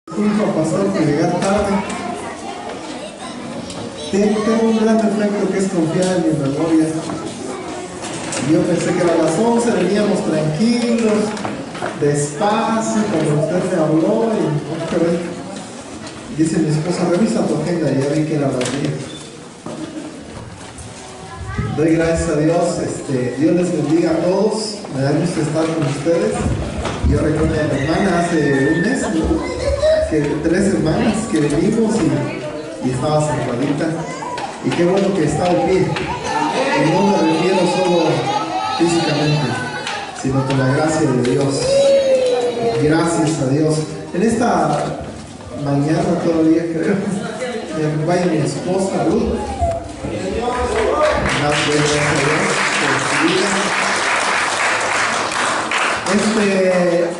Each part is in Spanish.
Disculpa, pastor, por llegar tarde. Tengo un gran defecto que es confiar en mi memoria. Yo pensé que a las 11 veníamos tranquilos, despacio, cuando usted me habló y dice mi esposa, revisa tu agenda, y ya vi que era las 10. Doy gracias a Dios, Dios les bendiga a todos, me da gusto estar con ustedes. Yo recuerdo a mi hermana hace un mes, que 3 semanas que venimos y estaba sentadita, y qué bueno que está de pie, y no me refiero solo físicamente, sino con la gracia de Dios. Gracias a Dios. En esta mañana todavía creo, me acompaña mi esposa Ruth. Gracias a Dios por su vida.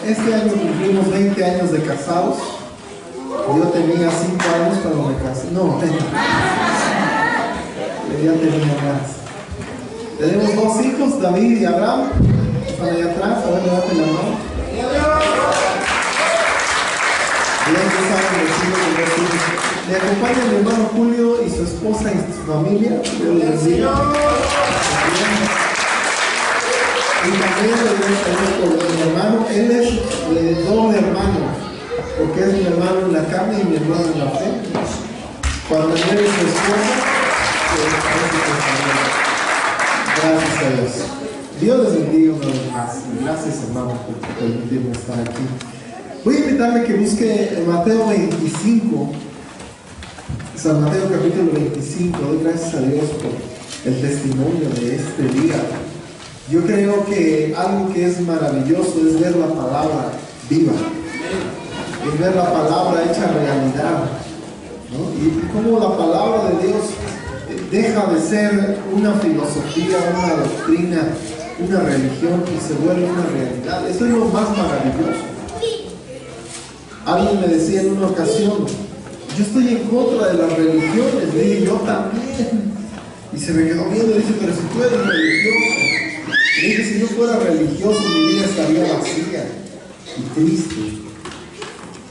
Este año cumplimos 20 años de casados. Yo tenía 5 años cuando me casé. No, ya tenía más. Tenemos 2 hijos, David y Abraham. Están allá atrás, a ver, levante la mano. Le acompaña mi hermano Julio y su esposa y su familia. Dios les bendiga. Y también le doy saludos por mi hermano. Él es doble hermano, porque es mi hermano en la carne y mi hermano en la fe. Cuando él es su esposa, gracias a Dios. Dios les bendiga una vez más. Gracias, hermano, por permitirme estar aquí. Voy a invitarle que busque Mateo 25, San Mateo capítulo 25. Doy gracias a Dios por el testimonio de este día. Yo creo que algo que es maravilloso es ver la palabra viva, es ver la palabra hecha realidad, ¿no? Y cómo la palabra de Dios deja de ser una filosofía, una doctrina, una religión y se vuelve una realidad. Eso es lo más maravilloso. Alguien me decía en una ocasión, yo estoy en contra de las religiones. Le dije, yo también. Y se me quedó viendo y dice, pero si tú eres religioso. Le dije, si no fuera religioso mi vida estaría vacía y triste.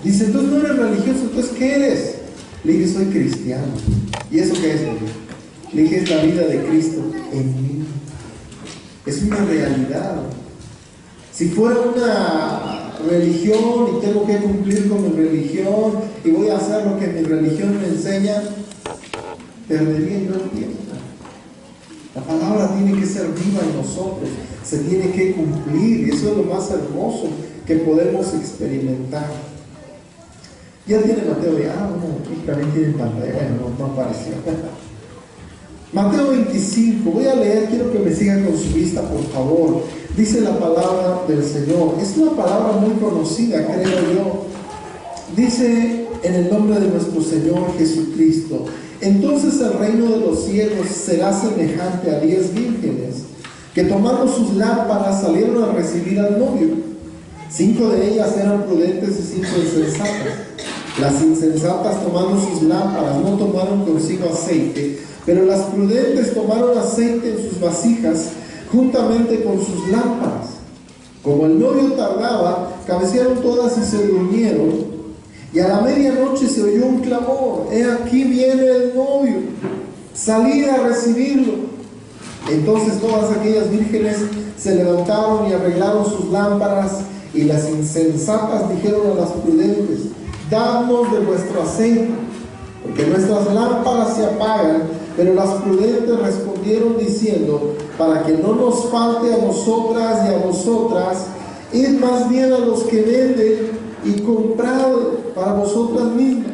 Dice, entonces no eres religioso, entonces ¿qué eres? Le dije, soy cristiano. ¿Y eso qué es? Le dije, es la vida de Cristo en mí. Es una realidad. Si fuera una religión y tengo que cumplir con mi religión y voy a hacer lo que mi religión me enseña, perdería yo el tiempo. La palabra tiene que ser viva en nosotros, se tiene que cumplir, y eso es lo más hermoso que podemos experimentar. Ya tiene Mateo, y también tiene pantalla, bueno, no apareció. Mateo 25, voy a leer, quiero que me sigan con su vista, por favor. Dice la palabra del Señor, es una palabra muy conocida, creo yo. Dice, en el nombre de nuestro Señor Jesucristo, entonces el reino de los cielos será semejante a 10 vírgenes, que tomando sus lámparas salieron a recibir al novio. 5 de ellas eran prudentes y 5 insensatas. Las insensatas, tomando sus lámparas, no tomaron consigo aceite, pero las prudentes tomaron aceite en sus vasijas, juntamente con sus lámparas. Como el novio tardaba, cabecearon todas y se durmieron. Y a la medianoche se oyó un clamor: he aquí viene el novio, salid a recibirlo. Entonces todas aquellas vírgenes se levantaron y arreglaron sus lámparas, y las insensatas dijeron a las prudentes: dadnos de vuestro aceite, porque nuestras lámparas se apagan. Pero las prudentes respondieron diciendo: para que no nos falte a nosotras y a vosotras, id más bien a los que venden y comprad para vosotras mismas.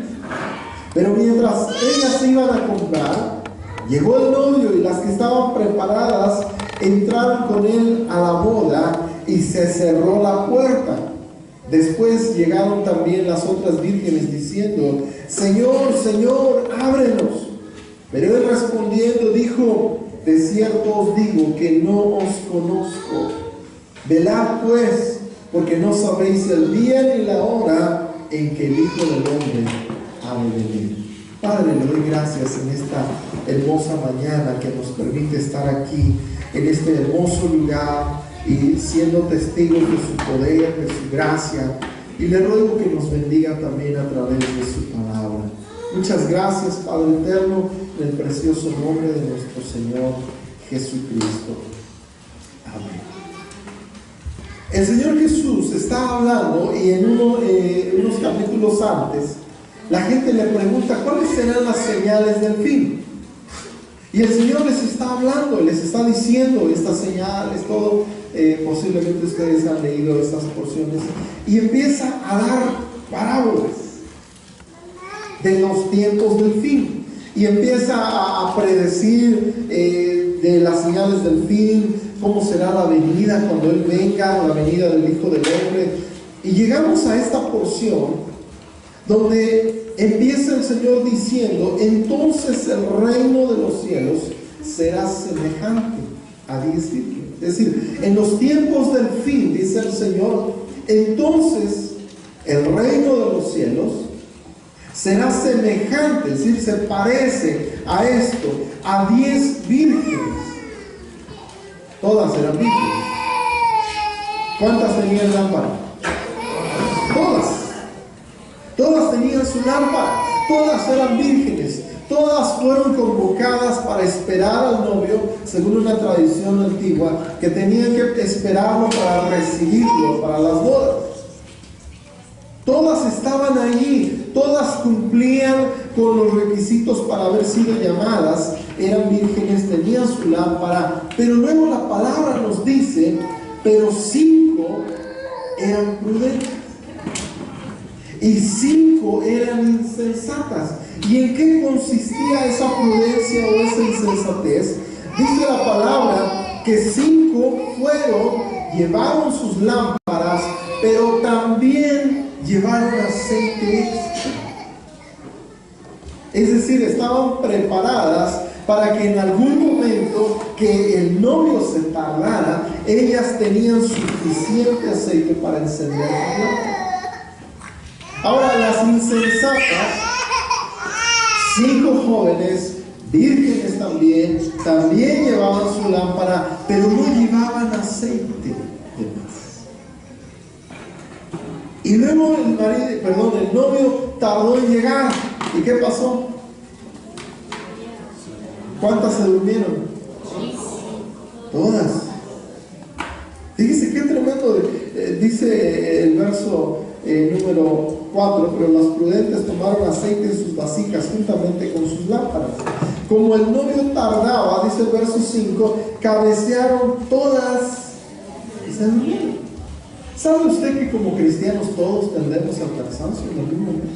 Pero mientras ellas iban a comprar, llegó el novio, y las que estaban preparadas entraron con él a la boda, y se cerró la puerta. Después llegaron también las otras vírgenes diciendo: Señor, Señor, ábrenos. Pero él respondiendo dijo: de cierto os digo que no os conozco. Velad pues, porque no sabéis el día ni la hora en que el Hijo del Hombre ha de venir. Padre, le doy gracias en esta hermosa mañana que nos permite estar aquí, en este hermoso lugar, y siendo testigos de su poder, de su gracia, y le ruego que nos bendiga también a través de su palabra. Muchas gracias, Padre eterno, en el precioso nombre de nuestro Señor Jesucristo. Amén. El Señor Jesús está hablando y en unos capítulos antes, la gente le pregunta cuáles serán las señales del fin. Y el Señor les está hablando, les está diciendo estas señales, todo. Posiblemente ustedes han leído estas porciones. Y empieza a dar parábolas de los tiempos del fin. Y empieza a predecir de las señales del fin, cómo será la venida cuando Él venga, la venida del Hijo del Hombre. Y llegamos a esta porción donde empieza el Señor diciendo: entonces el reino de los cielos será semejante a 10 vírgenes. Es decir, en los tiempos del fin, dice el Señor, entonces el reino de los cielos será semejante, es decir, se parece a esto, a 10 vírgenes. Todas eran vírgenes. ¿Cuántas tenían lámpara? Todas tenían su lámpara, todas eran vírgenes, todas fueron convocadas para esperar al novio, según una tradición antigua, que tenían que esperarlo para recibirlo, para las bodas. Todas estaban allí, todas cumplían con los requisitos para haber sido llamadas, eran vírgenes, tenían su lámpara, pero luego la palabra nos dice, pero 5 eran prudentes. Y 5 eran insensatas. ¿Y en qué consistía esa prudencia o esa insensatez? Dice la palabra que 5 llevaron sus lámparas, pero también llevaron aceite extra. Es decir, estaban preparadas para que en algún momento que el novio se tardara, ellas tenían suficiente aceite para encender la lámpara. Ahora, las insensatas, 5 jóvenes, vírgenes también llevaban su lámpara, pero no llevaban aceite de más. Y luego el novio tardó en llegar. ¿Y qué pasó? ¿Cuántas se durmieron? Todas. Fíjese qué tremendo. Dice el verso número 4, pero las prudentes tomaron aceite en sus vasijas juntamente con sus lámparas. Como el novio tardaba, dice el verso 5, cabecearon todas y se durmieron. ¿Sabe usted que como cristianos todos tendemos al cansancio en algún momento?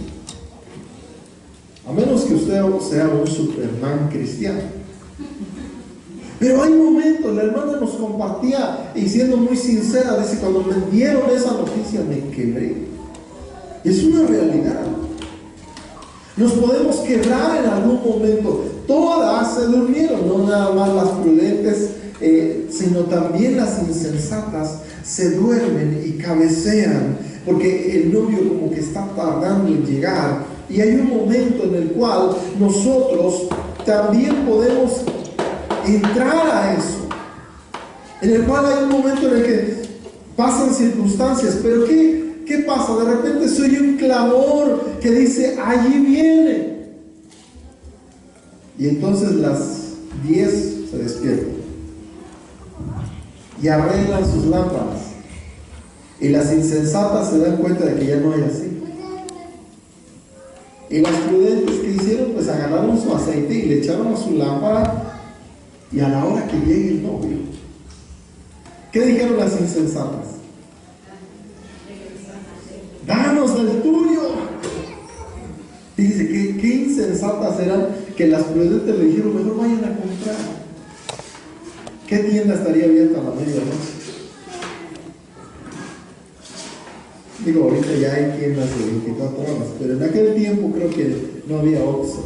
A menos que usted sea un Superman cristiano. Pero hay momentos, la hermana nos compartía, y siendo muy sincera, dice, cuando me dieron esa noticia me quebré. Es una realidad. Nos podemos quebrar en algún momento. Todas se durmieron, no nada más las prudentes, sino también las insensatas se duermen y cabecean, porque el novio como que está tardando en llegar. Y hay un momento en el cual nosotros también podemos entrar a eso, en el cual hay un momento en el que pasan circunstancias, pero ¿qué pasa? De repente se oye un clamor que dice, allí viene. Y entonces las 10 se despiertan y arreglan sus lámparas. Y las insensatas se dan cuenta de que ya no hay aceite. Y las prudentes, que hicieron? Pues agarraron su aceite y le echaron a su lámpara. Y a la hora que llegue el novio, ¿qué dijeron las insensatas? ¡Danos del tuyo! Dice que qué insensatas eran, que las prudentes le dijeron, mejor vayan a comprar. ¿Qué tienda estaría abierta a la medianoche? Digo, ahorita ya hay tiendas de 24 horas, pero en aquel tiempo creo que no había Oxxo.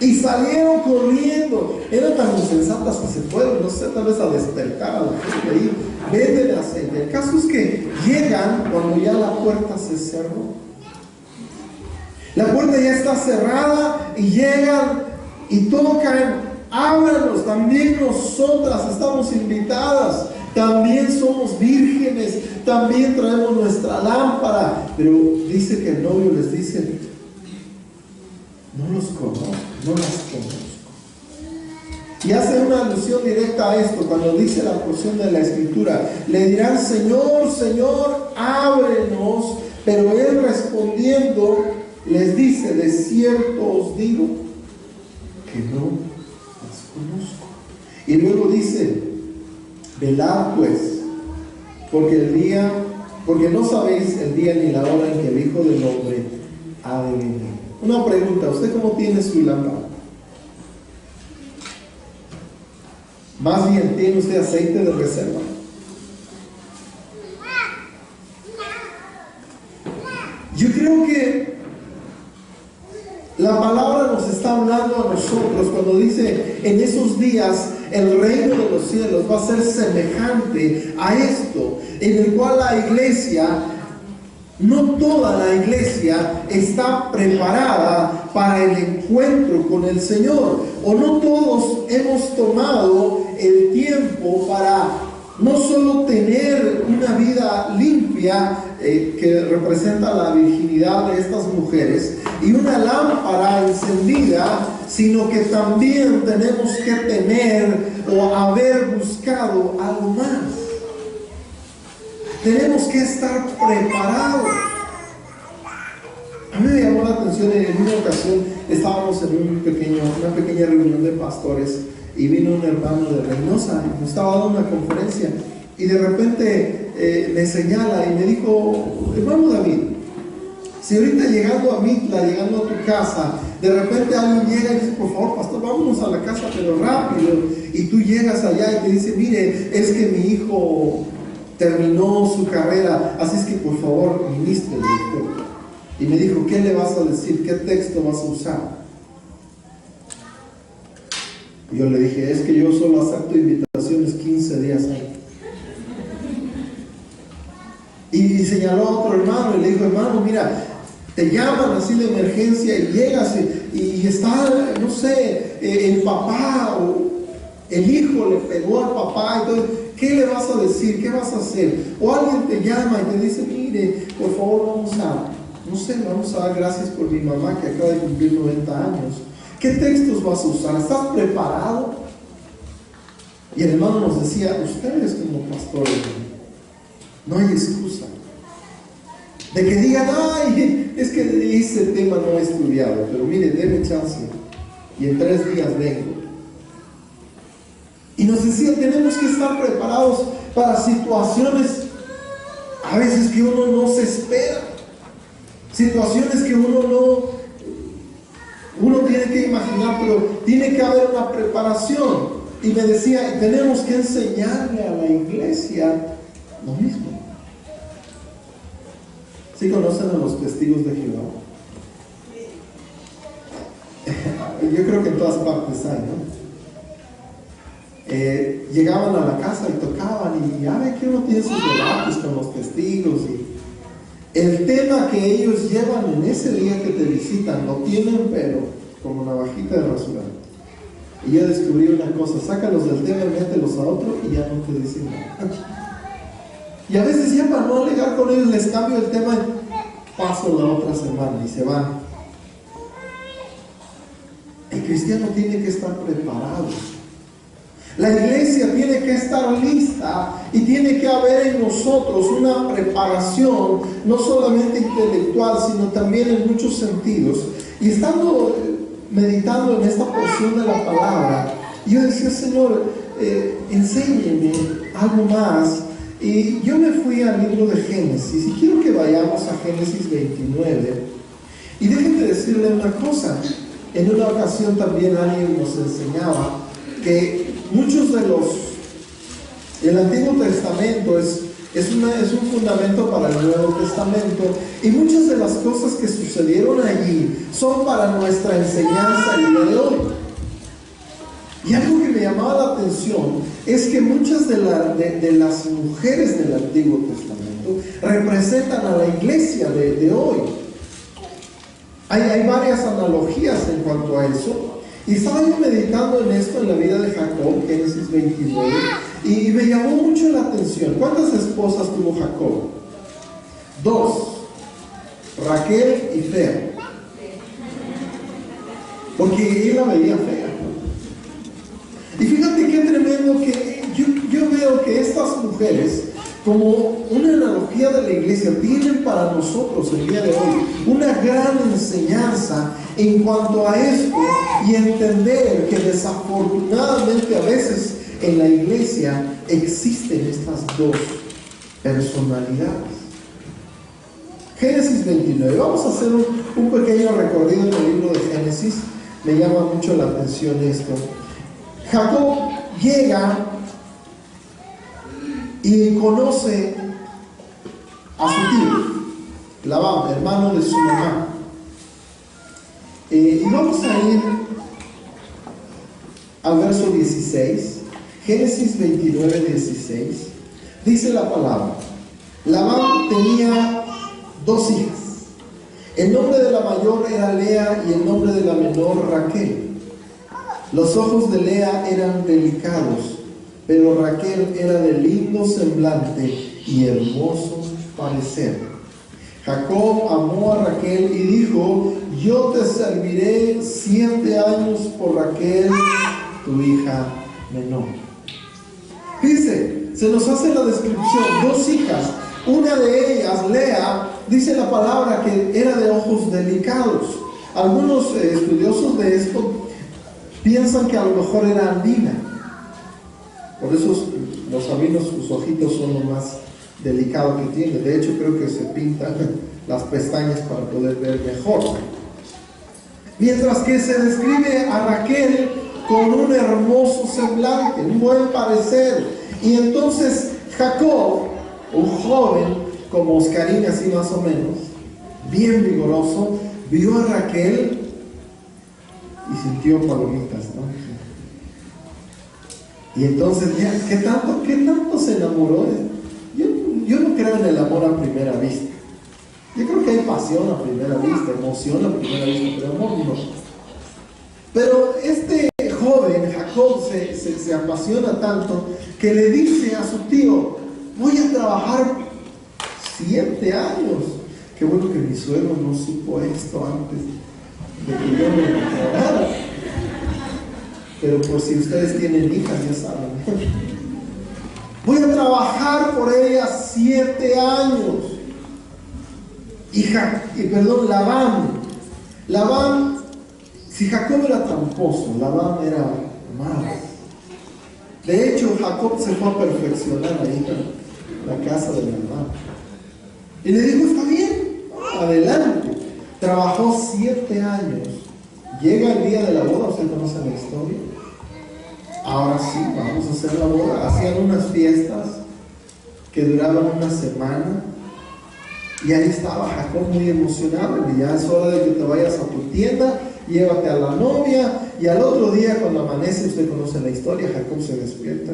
Y salieron corriendo. Eran tan insensatas que se fueron, no sé, tal vez a despertar a la gente ahí. Venden aceite. El caso es que llegan cuando ya la puerta se cerró. La puerta ya está cerrada y llegan y tocan. Ábranos, también nosotras estamos invitadas. también somos vírgenes, también traemos nuestra lámpara. Pero dice que el novio les dice: no los conozco, no las conozco. Y hace una alusión directa a esto cuando dice la porción de la Escritura: le dirán, Señor, Señor, ábrenos. Pero él respondiendo les dice: de cierto os digo que no las conozco. Y luego dice: velad pues, porque no sabéis el día ni la hora en que el Hijo del Hombre ha de venir. Una pregunta: ¿usted cómo tiene su lámpara? Más bien, ¿tiene usted aceite de reserva? Yo creo que la palabra nos está hablando a nosotros cuando dice: en esos días el reino de los cielos va a ser semejante a esto, en el cual la iglesia, no toda la iglesia está preparada para el encuentro con el Señor, o no todos hemos tomado el tiempo para no solo tener una vida limpia, que representa la virginidad de estas mujeres, y una lámpara encendida, sino que también tenemos que tener o haber buscado algo más. Tenemos que estar preparados. A mí me llamó la atención, en una ocasión estábamos en una pequeña reunión de pastores, y vino un hermano de Reynosa, nos estaba dando una conferencia, y de repente me señala y me dijo: hermano David, si ahorita llegando a Mitla, llegando a tu casa, de repente alguien llega y dice: por favor, pastor, vámonos a la casa, pero rápido, y tú llegas allá y te dice: mire, es que mi hijo terminó su carrera, así es que por favor ministre. Y me dijo: ¿qué le vas a decir? ¿Qué texto vas a usar? Y yo le dije: es que yo solo acepto invitaciones 15 días antes. Y señaló a otro hermano y le dijo: hermano, mira, te llaman así de emergencia y llegas y está, no sé, el papá o el hijo le pegó al papá. Entonces, ¿qué le vas a decir? ¿Qué vas a hacer? O alguien te llama y te dice: mire, por favor, vamos a dar gracias por mi mamá que acaba de cumplir 90 años. ¿Qué textos vas a usar? ¿Estás preparado? Y el hermano nos decía: ustedes como pastores, no hay excusa de que digan: ay, es que ese tema no he estudiado, pero mire, déme chance y en 3 días vengo. Y nos decía: tenemos que estar preparados para situaciones a veces que uno no se espera, situaciones que uno tiene que imaginar, pero tiene que haber una preparación. Y me decía: tenemos que enseñarle a la iglesia lo mismo. ¿Sí conocen a los testigos de Jehová? Yo creo que en todas partes hay, ¿no? Llegaban a la casa y tocaban, y ya ve que uno tiene sus debates con los testigos, y el tema que ellos llevan en ese día que te visitan lo tienen, pero como navajita de rasurar. Y yo descubrí una cosa: sácalos del tema y mételos a otro y ya no te dicen nada. Y a veces ya para no alegar con ellos les cambio el tema y paso la otra semana y se van. El cristiano tiene que estar preparado. La iglesia tiene que estar lista, y tiene que haber en nosotros una preparación, no solamente intelectual, sino también en muchos sentidos. Y estando meditando en esta porción de la palabra, yo decía: Señor, enséñeme algo más. Y yo me fui al libro de Génesis, y quiero que vayamos a Génesis 29. Y déjenme decirle una cosa: en una ocasión también alguien nos enseñaba que muchos de el Antiguo Testamento es un fundamento para el Nuevo Testamento, y muchas de las cosas que sucedieron allí son para nuestra enseñanza el día de hoy. Y algo que me llamaba la atención es que muchas de las mujeres del Antiguo Testamento representan a la iglesia de hoy. Hay varias analogías en cuanto a eso. Y estaba yo meditando en esto, en la vida de Jacob, Génesis 29, Y me llamó mucho la atención. ¿Cuántas esposas tuvo Jacob? 2, Raquel y Lea. Porque él la veía fea. Y fíjate qué tremendo que yo veo que estas mujeres, como una analogía de la iglesia, tienen para nosotros el día de hoy una gran enseñanza en cuanto a esto, y entender que desafortunadamente a veces en la iglesia existen estas dos personalidades. Génesis 29. Vamos a hacer un pequeño recorrido en el libro de Génesis. Me llama mucho la atención esto. Jacob llega y conoce a su tío Labán, hermano de su mamá. Y vamos a ir al verso 16. Génesis 29, 16. Dice la palabra: Labán tenía 2 hijas. El nombre de la mayor era Lea y el nombre de la menor Raquel. Los ojos de Lea eran delicados, pero Raquel era de lindo semblante y hermoso parecer. Jacob amó a Raquel y dijo: yo te serviré 7 años por Raquel, tu hija menor. Dice, se nos hace la descripción, 2 hijas. Una de ellas, Lea, dice la palabra que era de ojos delicados. Algunos estudiosos de esto piensan que a lo mejor era andina. Por eso los sabinos, sus ojitos son lo más delicado que tiene. De hecho, creo que se pintan las pestañas para poder ver mejor. Mientras que se describe a Raquel con un hermoso semblante, un buen parecer. Y entonces Jacob, un joven como Oscarín, así más o menos, bien vigoroso, vio a Raquel y sintió palomitas, ¿no? Y entonces, ¿qué tanto se enamoró? Yo no creo en el amor a primera vista. Yo creo que hay pasión a primera vista, emoción a primera vista, pero amor no. Pero este joven, Jacob, se apasiona tanto que le dice a su tío: voy a trabajar 7 años. Qué bueno que mi suegro no supo esto antes de que yo me declarara. Pero por si ustedes tienen hijas, ya saben. Voy a trabajar por ellas 7 años. Labán, si Jacob era tramposo, Labán era malo. De hecho, Jacob se fue a perfeccionar ahí en la casa de Labán. Y le dijo: está bien, adelante. Trabajó 7 años. Llega el día de la boda, usted conoce la historia. Ahora sí, vamos a hacer la boda. Hacían unas fiestas que duraban una semana. Y ahí estaba Jacob muy emocionado. Y ya es hora de que te vayas a tu tienda, llévate a la novia. Y al otro día, cuando amanece, usted conoce la historia, Jacob se despierta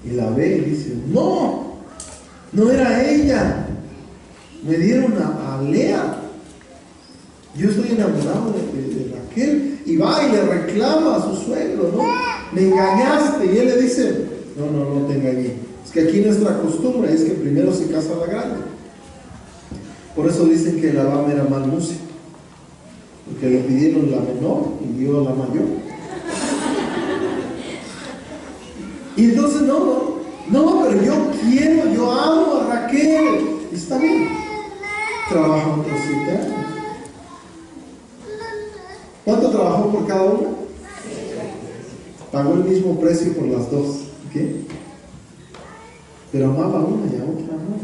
y la ve y dice: no era ella. Me dieron a Lea. Yo estoy enamorado de Raquel. Y va y le reclama a su suegro: no, me engañaste. Y él le dice: no te engañé. Es que aquí nuestra costumbre es que primero se casa la grande. Por eso dicen que Labán era mal músico, porque le pidieron la menor y dio la mayor. Y entonces no, pero yo amo a Raquel. Y está bien. Trabaja otros 7 años. ¿Cuánto trabajó por cada una? Pagó el mismo precio por las 2. ¿Qué? Pero amaba a una y a otra no.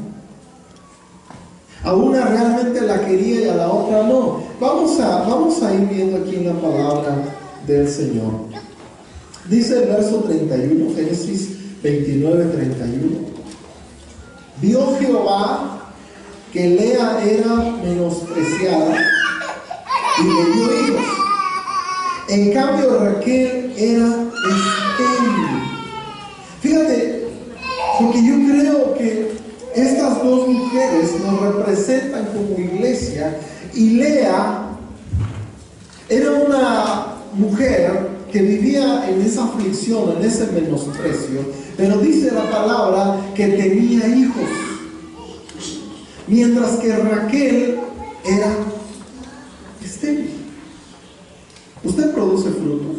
A una realmente la quería y a la otra no. Vamos a ir viendo aquí en la palabra del Señor. Dice el verso 31, Génesis 29, 31. Vio Jehová que Lea era menospreciada y le dio hijos. En cambio Raquel era estéril. Fíjate, porque yo creo que estas 2 mujeres nos representan como iglesia. Y Lea era una mujer que vivía en esa aflicción, en ese menosprecio, pero dice la palabra que tenía hijos, mientras que Raquel era estéril. ¿Usted produce frutos?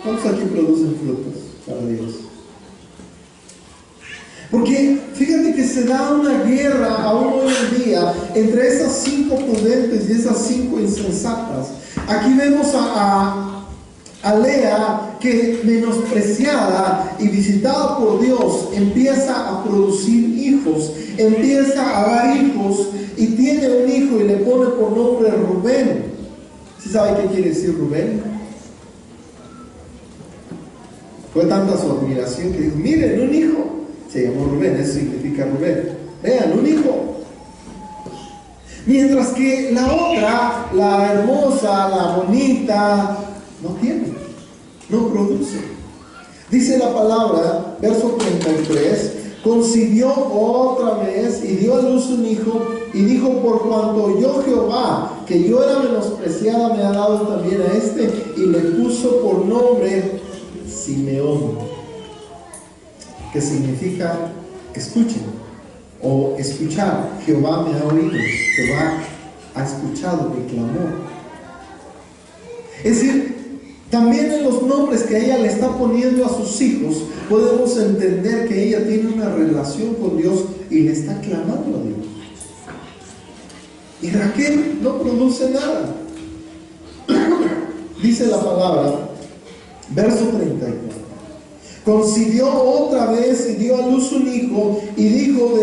¿Cuántos aquí producen frutos para Dios? Porque fíjate que se da una guerra aún hoy en día entre esas 5 prudentes y esas 5 insensatas. Aquí vemos a Lea, que menospreciada y visitada por Dios, empieza a producir hijos, empieza a dar hijos y tiene un hijo y le pone por nombre Rubén. ¿Sí sabe qué quiere decir Rubén? Fue tanta su admiración que dijo, miren, un hijo. Se llamó Rubén, eso significa Rubén. Vean, un hijo. Mientras que la otra, la hermosa, la bonita, no tiene, no produce. Dice la palabra, verso 33, concibió otra vez y dio a luz un hijo y dijo, por cuanto yo Jehová, que yo era menospreciada, me ha dado también a este, y le puso por nombre Simeón, que significa escuchen o escuchar. Jehová me ha oído, Jehová ha escuchado mi clamor. Es decir, también en los nombres que ella le está poniendo a sus hijos podemos entender que ella tiene una relación con Dios y le está clamando a Dios. Y Raquel no produce nada. Dice la palabra, verso 34. Concibió otra vez y dio a luz un hijo y dijo,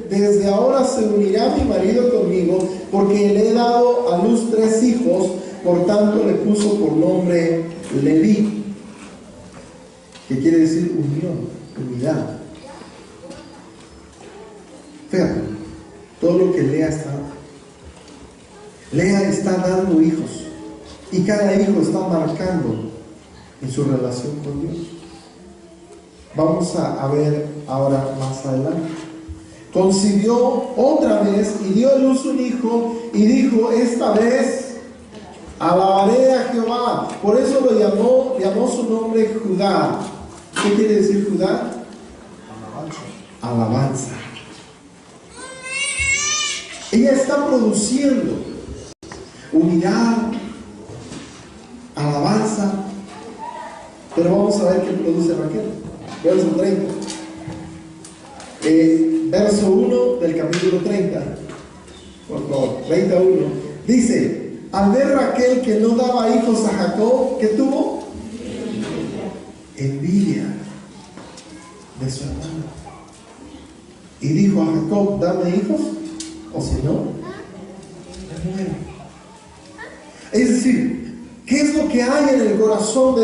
desde ahora se unirá mi marido conmigo, porque le he dado a luz 3 hijos, por tanto le puso por nombre Leví, que quiere decir unión, unidad. Fíjate, todo lo que Lea está dando hijos, y cada hijo está marcando en su relación con Dios. Vamos a ver ahora más adelante. Concibió otra vez y dio a luz un hijo y dijo, esta vez alabaré a Jehová. Por eso lo llamó su nombre Judá. ¿Qué quiere decir Judá? Alabanza. Ella está produciendo unidad, alabanza, pero vamos a ver qué produce Raquel. Verso 30. Verso 1 del capítulo 30. Por favor, 31. Dice, al ver Raquel que no daba hijos a Jacob, ¿qué tuvo? Envidia de su hermano. Y dijo a Jacob, dame hijos, o si no, me muero. Es decir, ¿qué es lo que hay en el corazón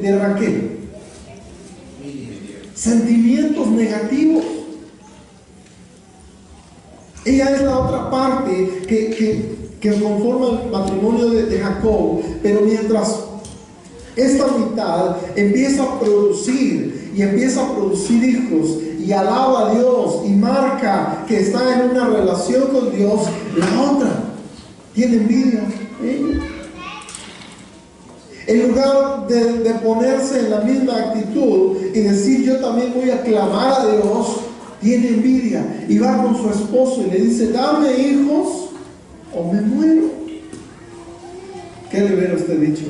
de Raquel? Sentimientos negativos. Ella es la otra parte que conforma el matrimonio de Jacob, pero mientras esta mitad empieza a producir y empieza a producir hijos y alaba a Dios y marca que está en una relación con Dios, la otra tiene envidia. En lugar de ponerse en la misma actitud y decir yo también voy a clamar a Dios, tiene envidia y va con su esposo y le dice, dame hijos o me muero. ¿Qué le hubiera usted dicho?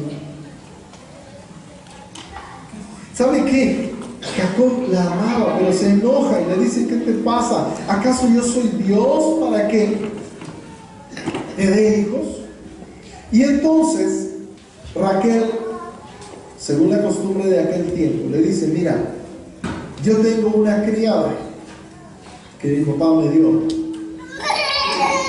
¿Sabe qué? Jacob la amaba, pero se enoja y le dice, ¿qué te pasa? ¿Acaso yo soy Dios para que te dé hijos? Y entonces Raquel, según la costumbre de aquel tiempo, le dice, mira, yo tengo una criada que mi papá me dio.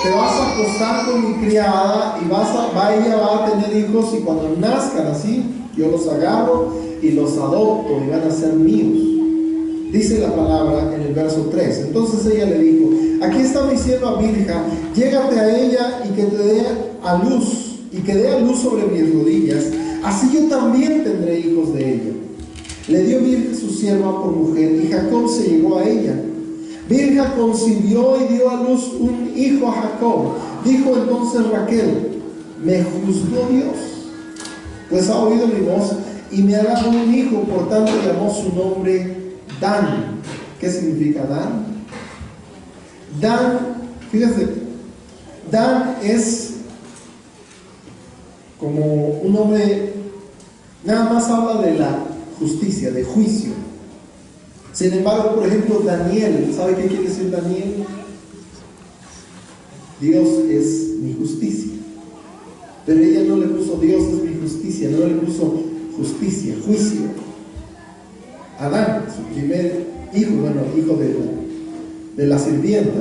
Te vas a acostar con mi criada y ella va a tener hijos, y cuando nazcan así, yo los agarro y los adopto y van a ser míos. Dice la palabra en el verso 3. Entonces ella le dijo, aquí está mi sierva Bilha, llégate a ella y que te dé a luz, y que dé a luz sobre mis rodillas, así yo también tendré hijos de ella. Le dio Bilha su sierva por mujer, y Jacob se llegó a ella. Bilha concibió y dio a luz un hijo a Jacob. Dijo entonces Raquel, ¿me juzgó Dios? pues ha oído mi voz y me ha dado un hijo, por tanto llamó su nombre Dan. ¿Qué significa Dan? Dan, fíjense, Dan es como un nombre, nada más habla de la justicia, de juicio. Sin embargo, por ejemplo, Daniel, ¿sabe qué quiere decir Daniel? Dios es mi justicia. Pero ella no le puso Dios es mi justicia, no le puso justicia, juicio. Adán, su primer hijo, bueno, hijo de la sirvienta.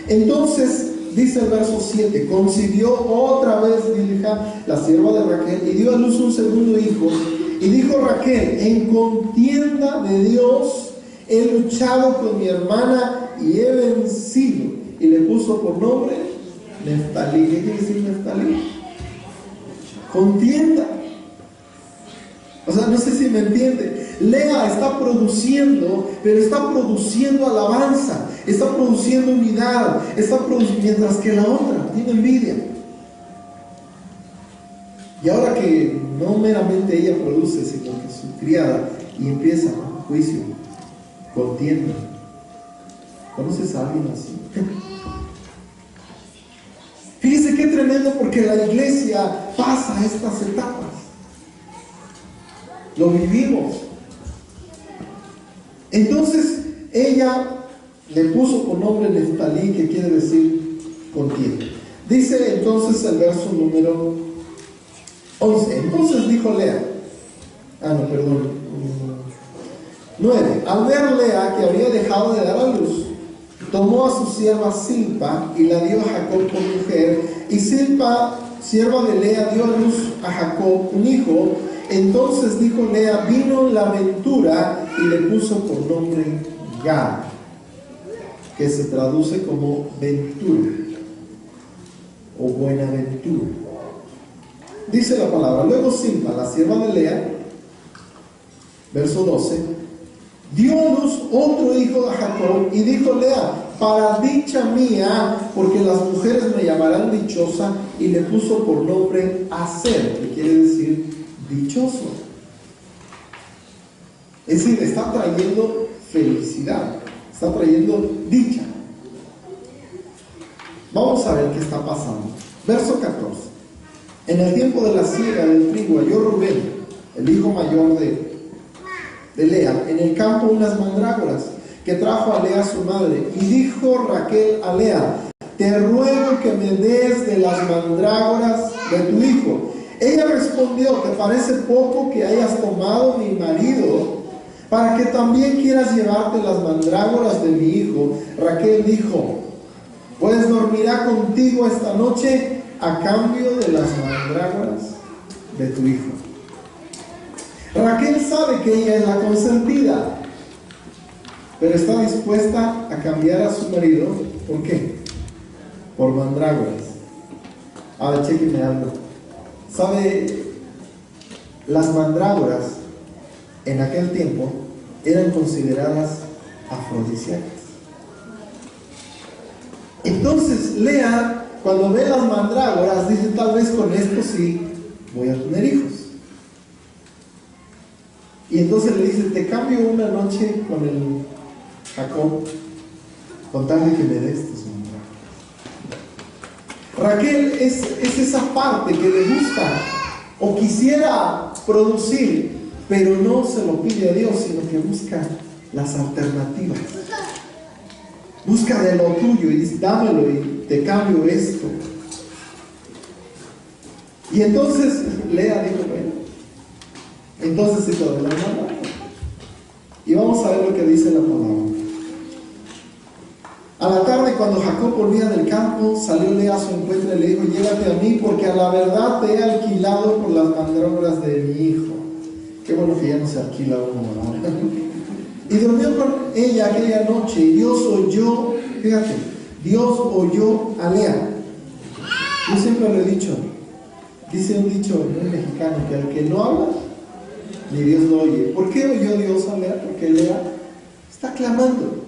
Entonces, dice el verso 7, concibió otra vez Bilha, la sierva de Raquel, y dio a luz un segundo hijo. Y dijo Raquel, en contienda de Dios he luchado con mi hermana y he vencido. Y le puso por nombre Neftalí. ¿Qué quiere decir Neftalí? Contienda. O sea, no sé si me entiende. Lea está produciendo, pero está produciendo alabanza, está produciendo unidad, mientras que la otra tiene envidia. Y ahora que no meramente ella produce, sino que su criada, y empieza juicio, contienda. ¿Conoces a alguien así? Fíjese qué tremendo, porque la iglesia pasa estas etapas. Lo vivimos. Entonces ella le puso por nombre Neftalí, que quiere decir contienda. Dice entonces el verso número 11. Entonces dijo Lea, 9. Al ver Lea que había dejado de dar a luz, tomó a su sierva Silpa y la dio a Jacob por mujer, y Silpa, sierva de Lea, dio a luz a Jacob un hijo. Entonces dijo Lea, vino la ventura, y le puso por nombre Gad, que se traduce como ventura o buenaventura. Dice la palabra, luego Silpa, la sierva de Lea, verso 12, dio a luz otro hijo a Jacob, y dijo Lea, para dicha mía, porque las mujeres me llamarán dichosa, y le puso por nombre Aser, que quiere decir dichoso. Es decir, está trayendo felicidad, está trayendo dicha. Vamos a ver qué está pasando. Verso 14. En el tiempo de la siega del trigo halló Rubén, el hijo mayor de Lea, en el campo unas mandrágoras que trajo a Lea su madre. Y dijo Raquel a Lea, te ruego que me des de las mandrágoras de tu hijo. Ella respondió, ¿te parece poco que hayas tomado mi marido para que también quieras llevarte las mandrágoras de mi hijo? Raquel dijo, pues dormirá contigo esta noche a cambio de las mandrágoras de tu hijo. Raquel sabe que ella es la consentida, pero está dispuesta a cambiar a su marido. ¿Por qué? Por mandrágoras. A ver, chequenme algo. ¿Sabe? Las mandrágoras en aquel tiempo eran consideradas afrodisíacas. Entonces Lea, cuando ve las mandrágoras, dice, tal vez con esto sí voy a tener hijos. Y entonces le dice, te cambio una noche con el Jacob, con tal de que me des tus mandrágoras. Raquel es esa parte que le gusta o quisiera producir, pero no se lo pide a Dios, sino que busca las alternativas. Busca de lo tuyo y dice, dámelo y te cambio esto. Y entonces Lea dijo, bueno, entonces se quedó de la mano. Y vamos a ver lo que dice la palabra. A la tarde, cuando Jacob volvía del campo, salió Lea a su encuentro y le dijo, llévate a mí, porque a la verdad te he alquilado por las mandrágoras de mi hijo. Qué bueno que ya no se alquila uno ahora. Y durmió con ella aquella noche, y Dios oyó, fíjate, Dios oyó a Lea. Yo siempre lo he dicho, dice un dicho en mexicano, que al que no habla, ni Dios lo oye. ¿Por qué oyó Dios a Lea? Porque Lea está clamando.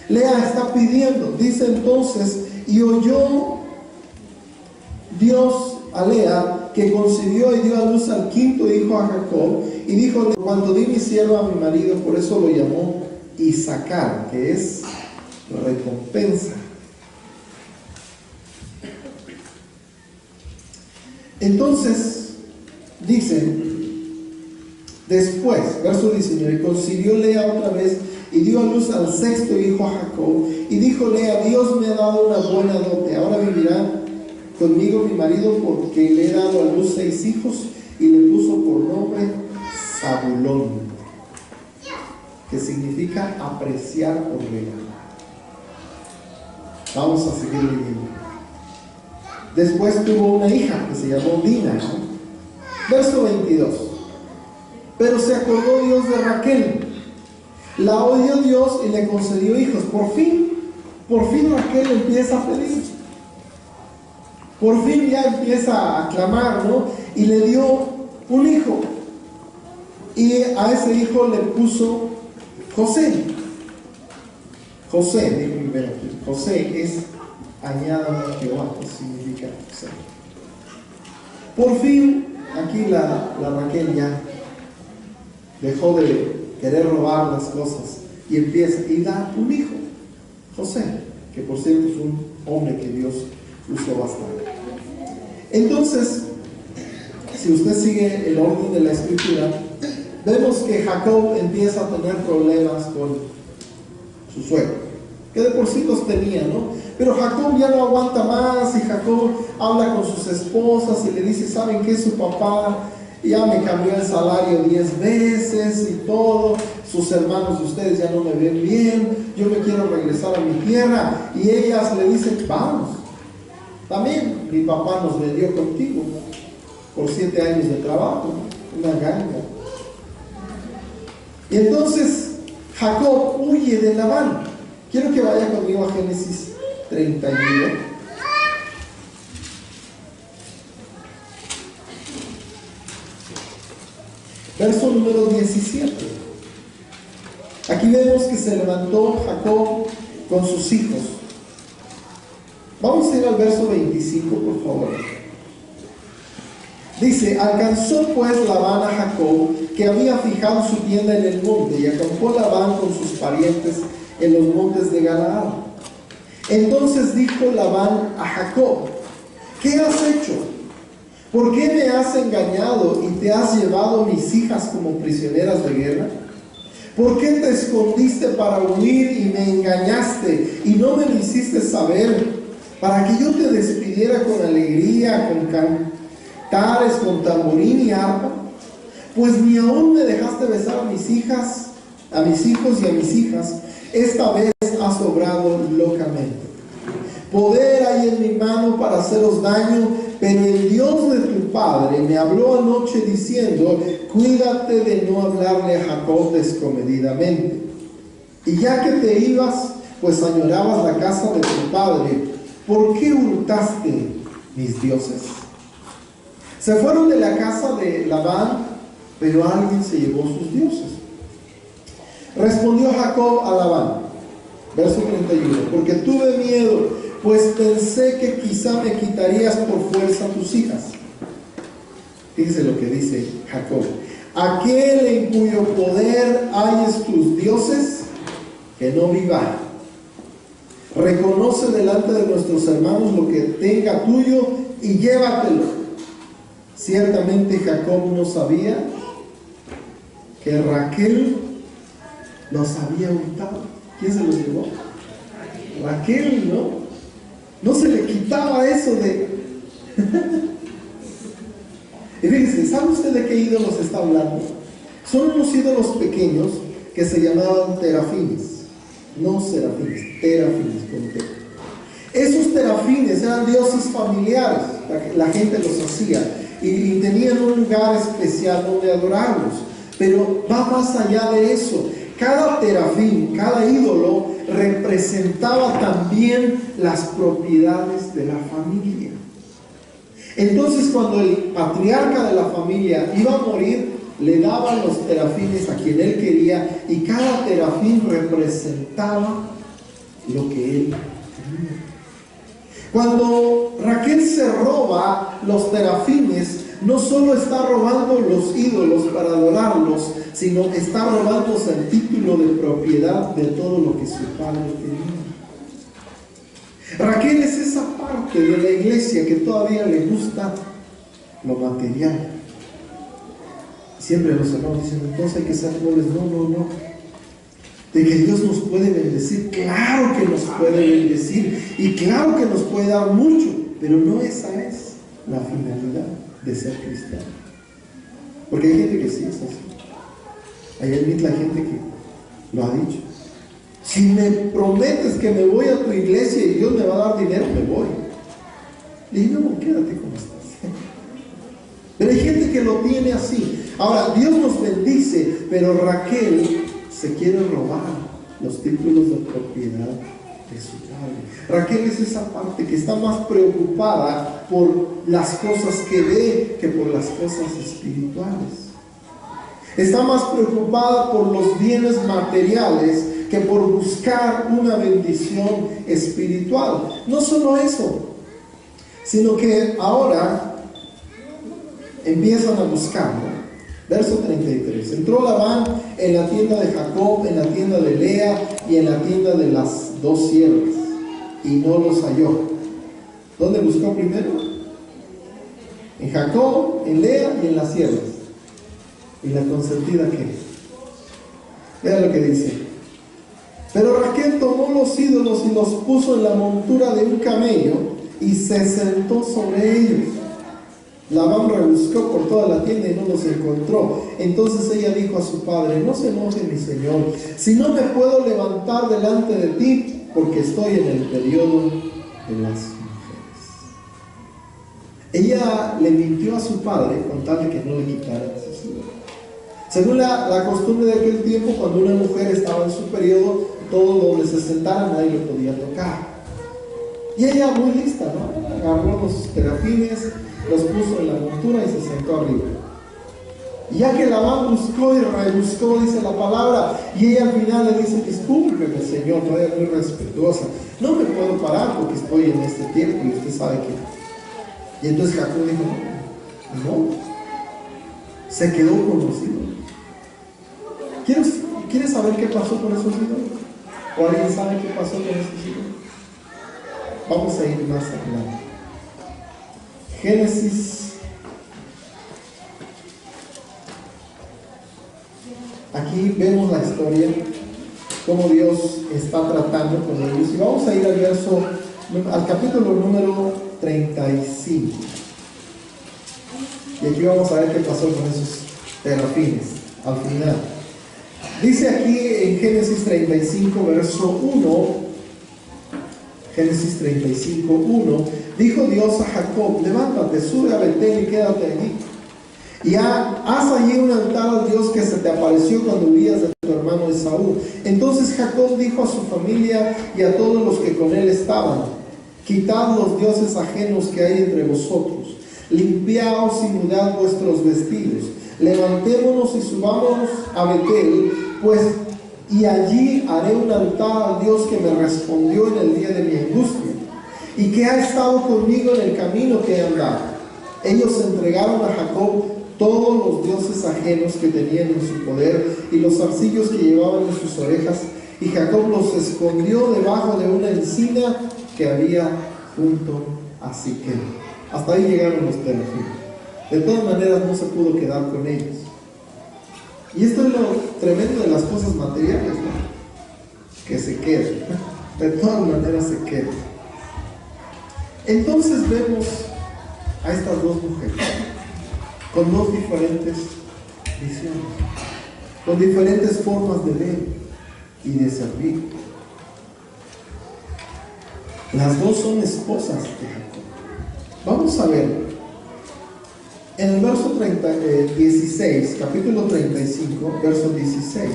Lea está pidiendo. Dice entonces, y oyó Dios a Lea, que concibió y dio a luz al quinto hijo, a Jacob, y dijo: cuando di mi siervo a mi marido, por eso lo llamó Isacar, que es recompensa. Entonces, dice, después, verso 19, concibió Lea otra vez y dio a luz al sexto hijo, a Jacob, y dijo Lea: Dios me ha dado una buena dote, ahora vivirá conmigo mi marido, porque le he dado a luz 6 hijos, y le puso por nombre Zabulón, que significa apreciar o regalar. Vamos a seguir leyendo. Después tuvo una hija que se llamó Dina, ¿no? Verso 22. Pero se acordó Dios de Raquel, la oyó Dios y le concedió hijos. Por fin Raquel empieza a pedir. Por fin ya empieza a clamar, ¿no? Y le dio un hijo. Y a ese hijo le puso José. José, déjenme ver aquí. José es añádame a Jehová, que significa José. Por fin, aquí la Raquel ya dejó de querer robar las cosas y empieza y da un hijo, José, que por cierto es un hombre que Dios usó bastante. Entonces, si usted sigue el orden de la escritura, vemos que Jacob empieza a tener problemas con su suegro, que de por sí los tenía, ¿no? Pero Jacob ya no aguanta más, y Jacob habla con sus esposas y le dice: ¿saben qué? Su papá ya me cambió el salario 10 veces y todo, sus hermanos de ustedes ya no me ven bien, yo me quiero regresar a mi tierra. Y ellas le dicen: vamos, también mi papá nos vendió contigo por 7 años de trabajo, una ganga. Y entonces Jacob huye de Labán. Quiero que vaya conmigo a Génesis 31. Verso número 17. Aquí vemos que se levantó Jacob con sus hijos. Vamos a ir al verso 25, por favor. Dice: alcanzó pues Labán a Jacob, que había fijado su tienda en el monte, y acampó Labán con sus parientes en los montes de Galaad. Entonces dijo Labán a Jacob: ¿qué has hecho? ¿Por qué me has engañado y te has llevado mis hijas como prisioneras de guerra? ¿Por qué te escondiste para huir y me engañaste y no me lo hiciste saber, para que yo te despidiera con alegría, con cantares, con tamborín y arpa? Pues ni aún me dejaste besar a mis hijas, a mis hijos y a mis hijas. Esta vez has obrado locamente. Poder hay en mi mano para haceros daño, pero el Dios de tu padre me habló anoche diciendo: cuídate de no hablarle a Jacob descomedidamente. Y ya que te ibas, pues añorabas la casa de tu padre, ¿por qué hurtaste mis dioses? Se fueron de la casa de Labán, pero alguien se llevó sus dioses. Respondió Jacob a Labán, verso 31, porque tuve miedo, pues pensé que quizá me quitarías por fuerza tus hijas. Fíjese lo que dice Jacob: aquel en cuyo poder hayes tus dioses, que no viva. Reconoce delante de nuestros hermanos lo que tenga tuyo y llévatelo. Ciertamente Jacob no sabía que Raquel los había hurtado. ¿Quién se los llevó? Raquel, ¿no? No se le quitaba eso de... Y fíjense, ¿sabe usted de qué ídolos está hablando? Son unos ídolos pequeños que se llamaban terafines. No serafines, terafines con T. Esos terafines eran dioses familiares, la gente los hacía y tenían un lugar especial donde adorarlos. Pero va más allá de eso. Cada terafín, cada ídolo representaba también las propiedades de la familia. Entonces, cuando el patriarca de la familia iba a morir, le daban los terafines a quien él quería, y cada terafín representaba lo que él tenía. Cuando Raquel se roba los terafines, no solo está robando los ídolos para adorarlos, sino está robándose el título de propiedad de todo lo que su padre tenía. Raquel es esa parte de la iglesia que todavía le gusta lo material. Siempre los hermanos dicen, entonces hay que ser pobres. No. De que Dios nos puede bendecir, claro que nos puede bendecir y claro que nos puede dar mucho, pero no esa es la finalidad de ser cristiano. Porque hay gente que sí es así. Hay la gente que lo ha dicho. Si me prometes que me voy a tu iglesia y Dios me va a dar dinero, me voy. Le digo, no, quédate como estás. Pero hay gente que lo tiene así. Ahora, Dios nos bendice, pero Raquel se quiere robar los títulos de propiedad de su padre. Raquel es esa parte que está más preocupada por las cosas que ve que por las cosas espirituales. Está más preocupada por los bienes materiales que por buscar una bendición espiritual. No solo eso, sino que ahora empiezan a buscar, ¿no? Verso 33. Entró Labán en la tienda de Jacob, en la tienda de Lea y en la tienda de las dos siervas, y no los halló. ¿Dónde buscó primero? En Jacob, en Lea y en las siervas. ¿Y la consentida qué? Vean lo que dice. Pero Raquel tomó los ídolos y los puso en la montura de un camello y se sentó sobre ellos. Labán rebuscó por toda la tienda y no los encontró. Entonces ella dijo a su padre, no se enoje mi señor, si no me puedo levantar delante de ti, porque estoy en el periodo de las mujeres. Ella le mintió a su padre con tal de que no le quitaran sus ídolos. Según la costumbre de aquel tiempo, cuando una mujer estaba en su periodo, todo donde se sentara nadie lo podía tocar. Y ella, muy lista, ¿no? Agarró los terafines, los puso en la montura y se sentó arriba. Y ya que Labán buscó y rebuscó, dice la palabra, y ella al final le dice, discúlpeme señor, todavía muy respetuosa, no me puedo parar porque estoy en este tiempo y usted sabe que... Y entonces Jacob dijo, no, se quedó con los ídolos. ¿Quieres saber qué pasó con esos ídolos? ¿O alguien sabe qué pasó con esos ídolos? Vamos a ir más adelante. Génesis. Aquí vemos la historia, cómo Dios está tratando con ellos. Y vamos a ir al capítulo número 35. Y aquí vamos a ver qué pasó con esos terafines al final. Dice aquí en Génesis 35, verso 1. Génesis 35, 1. Dijo Dios a Jacob, levántate, sube a Betel y quédate allí. Y haz allí un altar al Dios que se te apareció cuando huías de tu hermano Esaú. Entonces Jacob dijo a su familia y a todos los que con él estaban, quitad los dioses ajenos que hay entre vosotros, limpiaos y mudad vuestros vestidos, levantémonos y subámonos a Betel, pues y allí haré un altar al Dios que me respondió en el día de mi angustia y que ha estado conmigo en el camino que he andado. Ellos entregaron a Jacob todos los dioses ajenos que tenían en su poder y los zarcillos que llevaban en sus orejas, y Jacob los escondió debajo de una encina que había junto a Siquem. Hasta ahí llegaron los terafines. De todas maneras no se pudo quedar con ellos. Y esto es lo tremendo de las cosas materiales, ¿no? Que se quedan. De todas maneras se quedan. Entonces vemos a estas dos mujeres con dos diferentes visiones, con diferentes formas de ver y de servir. Las dos son esposas de Jacob. Vamos a ver en el verso 16, capítulo 35, verso 16.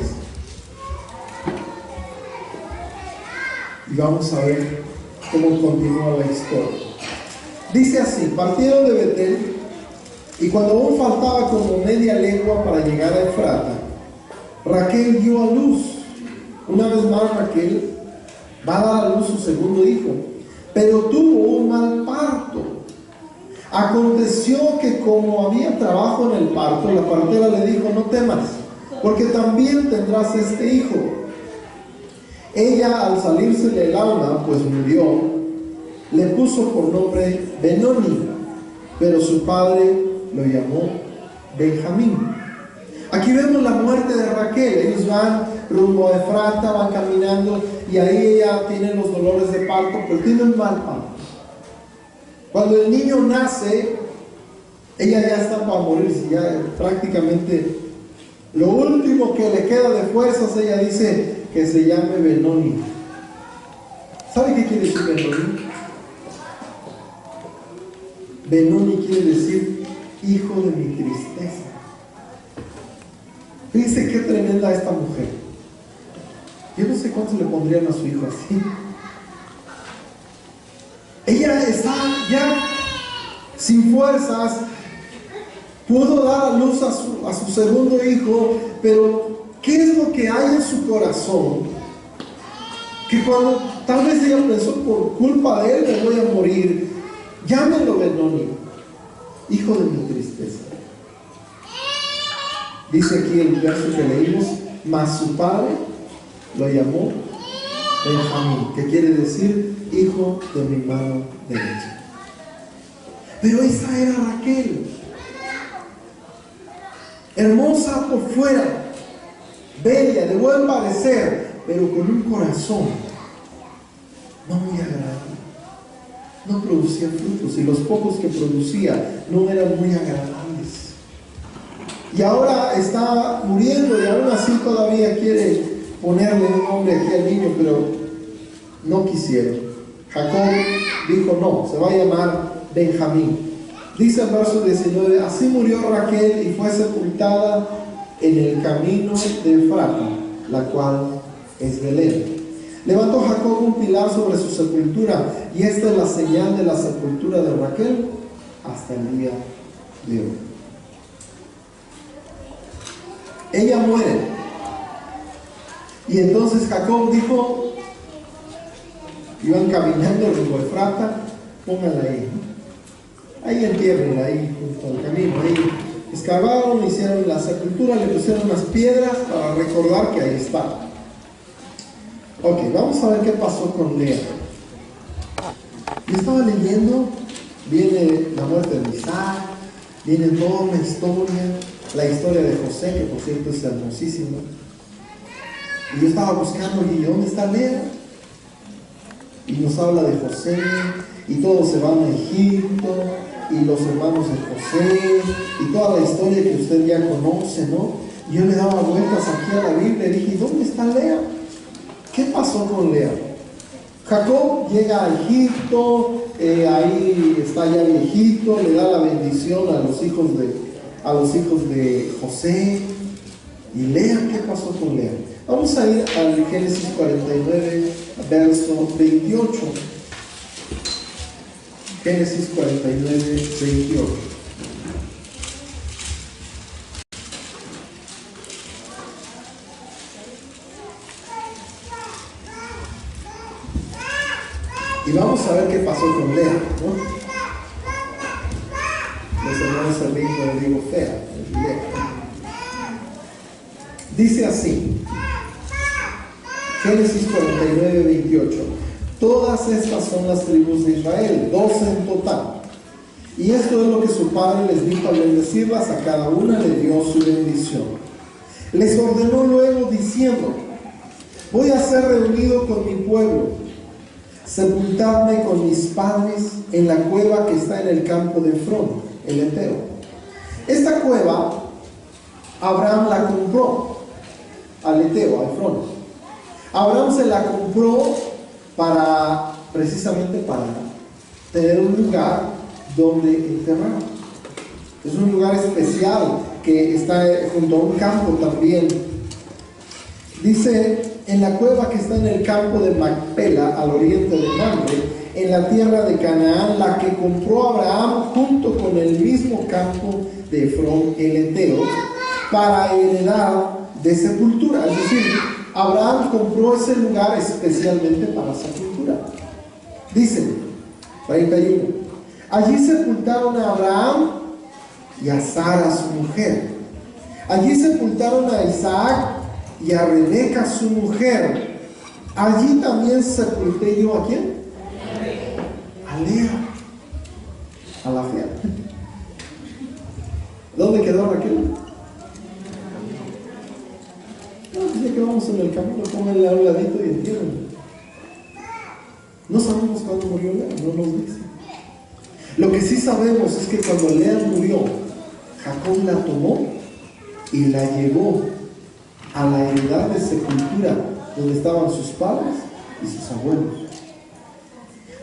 Y vamos a ver cómo continúa la historia. Dice así: partieron de Betel, y cuando aún faltaba como media legua para llegar a Efrata, Raquel dio a luz. Una vez más Raquel va a dar a luz su segundo hijo, pero tuvo un mal parto Aconteció que como había trabajo en el parto, la partera le dijo: no temas, porque también tendrás este hijo. Ella, al salírsele el alma, pues murió, le puso por nombre Benoni, pero su padre lo llamó Benjamín. Aquí vemos la muerte de Raquel. Ellos van rumbo a Efrata, van caminando, y ahí ella tiene los dolores de parto, pero tiene un mal parto. Cuando el niño nace, ella ya está para morirse, ya prácticamente lo último que le queda de fuerzas. Ella dice que se llame Benoni. ¿Sabe qué quiere decir Benoni? Benoni quiere decir hijo de mi tristeza. Fíjense qué tremenda esta mujer. Yo no sé cuántos le pondrían a su hijo así. Ella está ya sin fuerzas, pudo dar a luz a su segundo hijo, pero ¿qué es lo que hay en su corazón? Que cuando tal vez ella pensó: por culpa de él me voy a morir, llámenlo Benoni, hijo de mi tristeza. Dice aquí el verso que leímos: mas su padre lo llamó Benjamín, que quiere decir hijo de mi mano derecha. Pero esa era Raquel, hermosa por fuera, bella, de buen parecer, pero con un corazón no muy agradable. No producía frutos, y los pocos que producía no eran muy agradables. Y ahora está muriendo, y aún así todavía quiere ponerle un nombre aquí al niño, pero no quisieron. Jacob dijo: no, se va a llamar Benjamín. Dice el verso 19: así murió Raquel y fue sepultada en el camino de Efrata, la cual es Belén. Levantó Jacob un pilar sobre su sepultura, y esta es la señal de la sepultura de Raquel hasta el día de hoy. Ella muere, y entonces Jacob dijo, iban caminando rumbo a Efrata: pónganla ahí, ahí entiérrenla, ahí junto al camino. Ahí excavaron, hicieron la sepultura, le pusieron unas piedras para recordar que ahí está. Ok, vamos a ver qué pasó con Lea. Yo estaba leyendo, viene la muerte de Isaac, viene toda una historia, la historia de José, que por cierto es hermosísima. Y yo estaba buscando, y ¿dónde está Lea? Y nos habla de José, y todos se van a Egipto, y los hermanos de José, y toda la historia que usted ya conoce, ¿no? Y yo le daba vueltas aquí a la Biblia y dije: ¿dónde está Lea? ¿Qué pasó con Lea? Jacob llega a Egipto, ahí está ya viejito, le da la bendición a los hijos de José. ¿Y Lea? ¿Qué pasó con Lea? Vamos a ir al Génesis 49, verso 28. Génesis 49, 28. Y vamos a ver qué pasó con Lea, ¿no? Los hermanos amigos le digo fea, Lea. Dice así, Génesis 49, 28. Todas estas son las tribus de Israel, 12 en total. Y esto es lo que su padre les dijo al bendecirlas: a cada una le dio su bendición. Les ordenó luego diciendo: voy a ser reunido con mi pueblo, sepultadme con mis padres en la cueva que está en el campo de Efrón, el Eteo. Esta cueva Abraham la compró al Eteo, a Efrón. Abraham se la compró precisamente para tener un lugar donde enterrar. Es un lugar especial que está junto a un campo también. Dice: en la cueva que está en el campo de Macpela, al oriente de Mamre, en la tierra de Canaán, la que compró Abraham junto con el mismo campo de Efrón el Eteo, para heredad de sepultura. Es decir, Abraham compró ese lugar especialmente para sepultura. Dice 31: Allí sepultaron a Abraham y a Sara su mujer. Allí sepultaron a Isaac y a Rebeca su mujer. Allí también sepulté yo ¿a quién? A Lea, a la fea. ¿Dónde quedó Raquel? No, ya que vamos en el camino, pónganle a un ladito y entienden. No sabemos cuándo murió Lea, no nos dice. Lo que sí sabemos es que cuando Lea murió, Jacob la tomó y la llevó a la heredad de sepultura donde estaban sus padres y sus abuelos.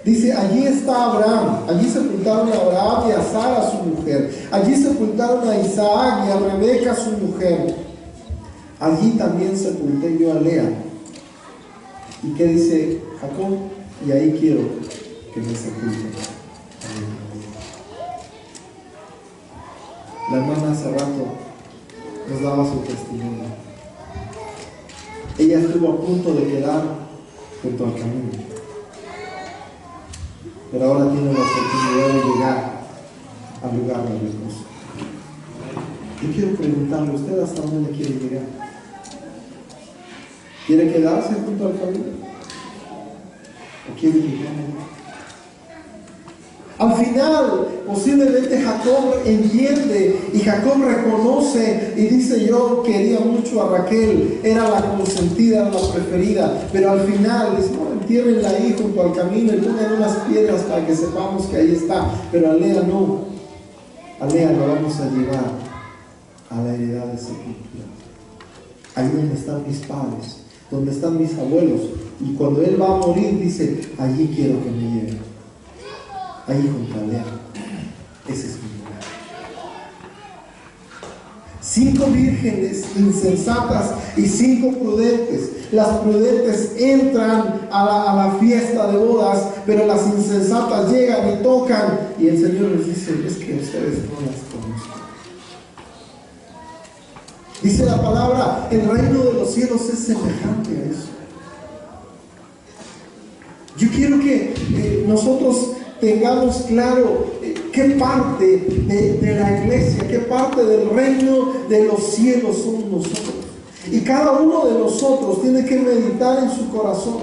Dice, allí está Abraham, allí sepultaron a Abraham y a Sara su mujer, allí sepultaron a Isaac y a Rebeca su mujer, allí también sepulté yo a Lea. ¿Y qué dice Jacob? Y ahí quiero que me sepulten. La hermana hace rato nos daba su testimonio. Ella estuvo a punto de quedar junto al camino, pero ahora tiene la oportunidad de llegar al lugar del reposo. Yo quiero preguntarle, ¿usted hasta dónde quiere llegar? ¿Quiere quedarse junto al camino? ¿O quiere llegar allá? Al final, posiblemente Jacob entiende y Jacob reconoce y dice, yo quería mucho a Raquel, era la consentida, era la preferida, pero al final dice, no, entiérrenla ahí junto al camino y pongan unas piedras para que sepamos que ahí está, pero a Lea no, a Lea la vamos a llevar a la heredad de sepultura, ahí donde están mis padres, donde están mis abuelos, y cuando él va a morir dice, allí quiero que me lleven. Ahí junto a Lea, ese es mi lugar. 5 vírgenes insensatas y 5 prudentes. Las prudentes entran a la fiesta de bodas, pero las insensatas llegan y tocan, y el Señor les dice, es que ustedes no las conocen. Dice la palabra, el reino de los cielos es semejante a eso. Yo quiero que nosotros tengamos claro qué parte de la iglesia, qué parte del reino de los cielos somos nosotros. Y cada uno de nosotros tiene que meditar en su corazón.